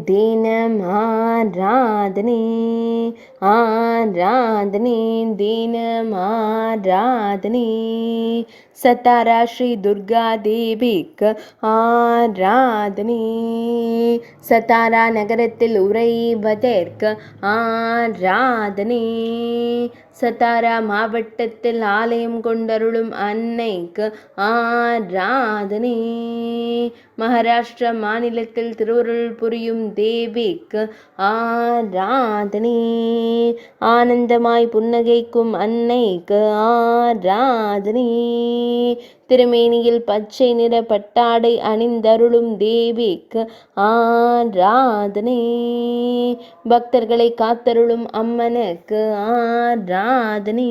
தினம் ஆராதனை, ஆராதனை தினம் ஆராதனை. சத்தாரா ஸ்ரீ துர்கா தேவிக்கு ஆராதனை. சத்தாரா நகரத்தில் உறைவதற்கு ஆராதனை. சத்தாரா மாவட்டத்தில் ஆலயம் கொண்டருளும் அன்னைக்கு ஆராதனை. மகாராஷ்டிரா மாநிலத்தில் திருவருள் புரியும் தேவிக்கு ஆராதனை. ஆனந்தமாய் புன்னகைக்கும் அன்னைக்கு ஆராதனை. திருமேனியில் பச்சை நிற பட்டாடை அணிந்தருளும் தேவிக்கு ஆராதனை. பக்தர்களை காத்தருளும் அம்மனுக்கு ஆராதனை.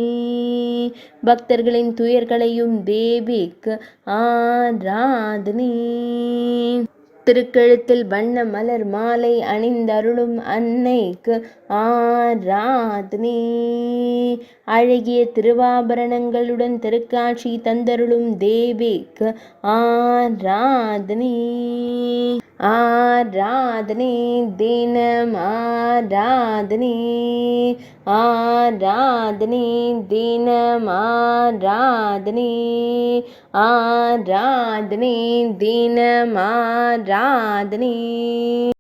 பக்தர்களின் துயர்களையும் தேவிக்கு ஆராதனை. திருக்கழுத்தில் வண்ண மலர் மாலை அணிந்தருளும் அன்னைக்கு ஆராதனை. அழகிய திருவாபரணங்களுடன் திருக்காட்சி தந்தருளும் தேவிக்கு ஆராதனை. ஆராதனை தினம் ஆராதனை, ஆராதனை தினம் ஆராதனை, ஆராதனை தினம் ஆராதனை.